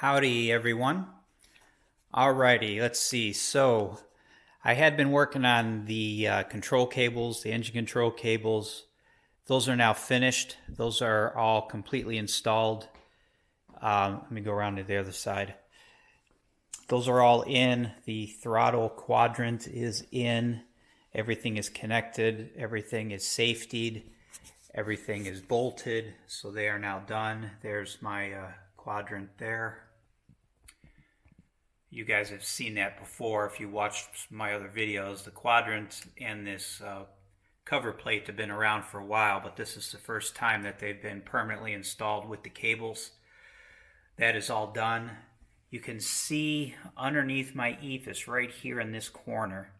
Howdy everyone. Alrighty, let's see. So I had been working on the control cables, the engine control cables. Those are now finished. Those are all completely installed. Let me go around to the other side. Those are all in. The throttle quadrant is in. Everything is connected. Everything is safetied. Everything is bolted. So they are now done. There's my quadrant there. You guys have seen that before if you watched my other videos. The quadrant and this cover plate have been around for a while, but this is the first time that they've been permanently installed with the cables. That is all done. You can see underneath my ephes right here in this corner,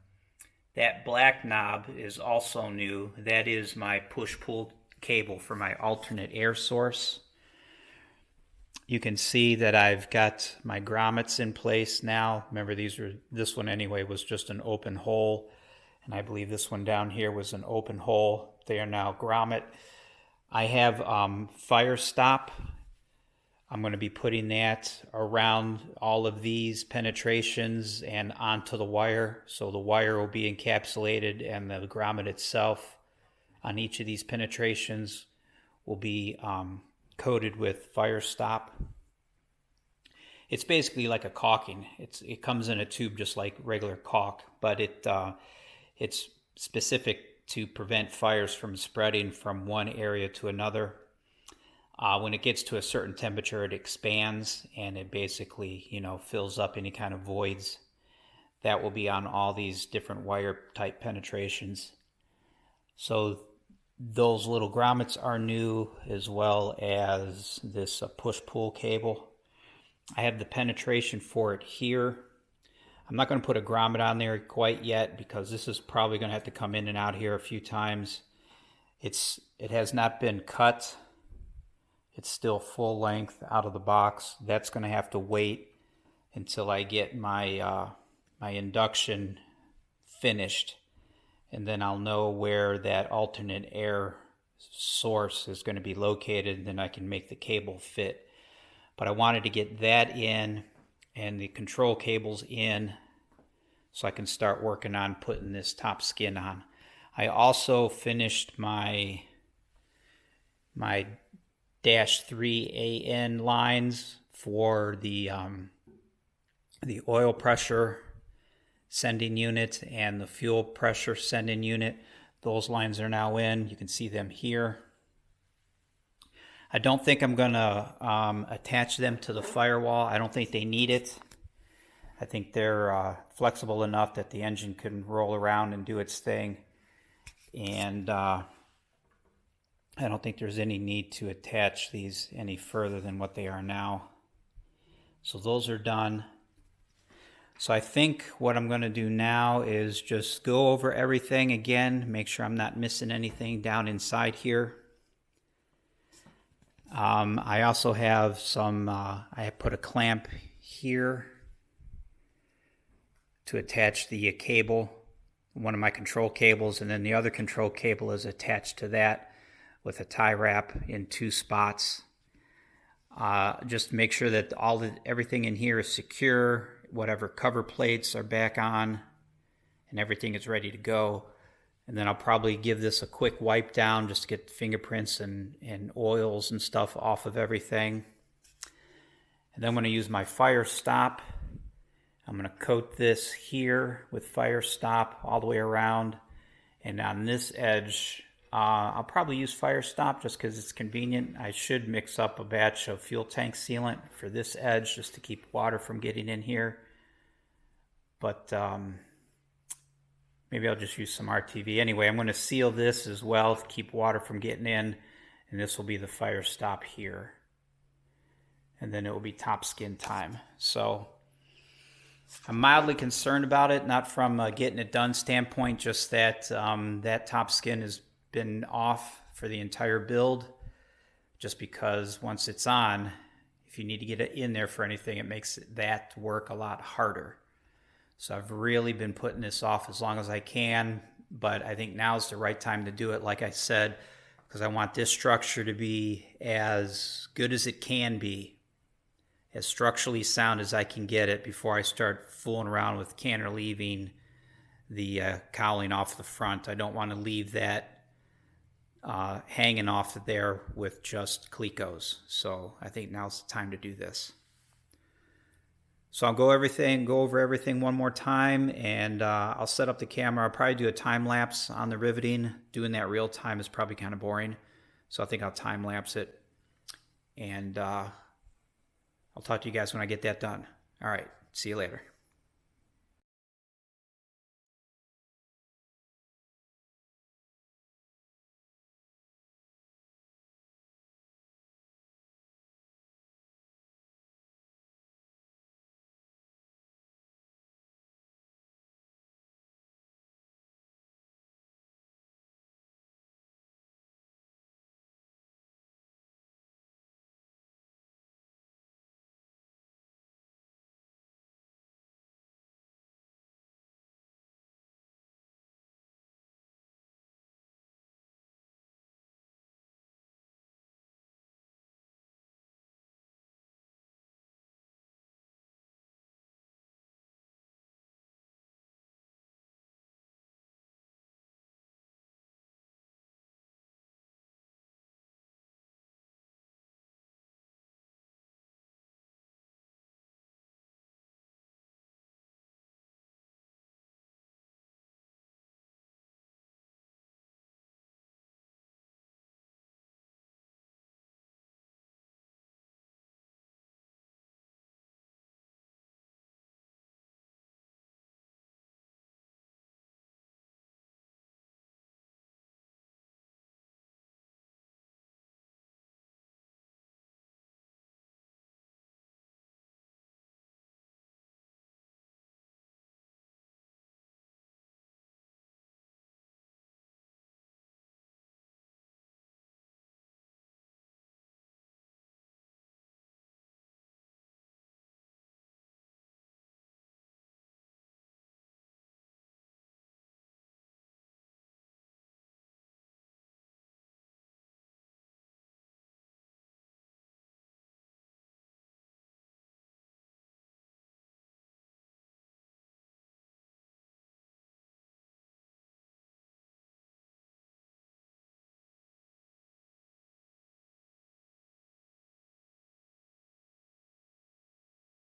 that black knob is also new. That is my push-pull cable for my alternate air source. You can see that I've got my grommets in place now. Remember, this one anyway was just an open hole, and I believe this one down here was an open hole. They are now grommet. I have fire stop. I'm going to be putting that around all of these penetrations and onto the wire. So the wire will be encapsulated, and the grommet itself on each of these penetrations will be coated with fire stop. It's basically like a caulking. It comes in a tube just like regular caulk, but it's specific to prevent fires from spreading from one area to another. When it gets to a certain temperature, it expands and it basically, fills up any kind of voids. That will be on all these different wire type penetrations. So those little grommets are new, as well as this push-pull cable. I have the penetration for it here. I'm not going to put a grommet on there quite yet because this is probably going to have to come in and out here a few times. It has not been cut. It's still full length out of the box. That's going to have to wait until I get my my induction finished, and then I'll know where that alternate air source is going to be located, and then I can make the cable fit. But I wanted to get that in and the control cables in so I can start working on putting this top skin on. I also finished my dash 3 AN lines for the oil pressure sending unit and the fuel pressure sending unit. Those lines are now in. You can see them here. I don't think I'm going to attach them to the firewall. I don't think they need it. I think they're flexible enough that the engine can roll around and do its thing. And I don't think there's any need to attach these any further than what they are now. So those are done. So I think what I'm going to do now is just go over everything again, make sure I'm not missing anything down inside here. I also have I put a clamp here to attach the cable, one of my control cables, and then the other control cable is attached to that with a tie wrap in 2 spots. Just make sure that everything in here is secure. Whatever cover plates are back on and everything is ready to go. And then I'll probably give this a quick wipe down just to get fingerprints and oils and stuff off of everything. And then I'm going to use my fire stop. I'm going to coat this here with fire stop all the way around. And on this edge, I'll probably use fire stop just because it's convenient. I should mix up a batch of fuel tank sealant for this edge just to keep water from getting in here. But maybe I'll just use some RTV. Anyway, I'm going to seal this as well to keep water from getting in. And this will be the fire stop here. And then it will be top skin time. So I'm mildly concerned about it, not from getting it done standpoint, just that that top skin has been off for the entire build, just because once it's on, if you need to get it in there for anything, it makes that work a lot harder. So I've really been putting this off as long as I can, but I think now is the right time to do it, like I said, because I want this structure to be as good as it can be as structurally sound as I can get it before I start fooling around with cantilevering the cowling off the front. I don't want to leave that hanging off there with just clecos. So I think now's the time to do this. So I'll go over everything one more time, and I'll set up the camera. I'll probably do a time lapse on the riveting. Doing that real time is probably kind of boring, so I think I'll time lapse it, and I'll talk to you guys when I get that done. All right, see you later.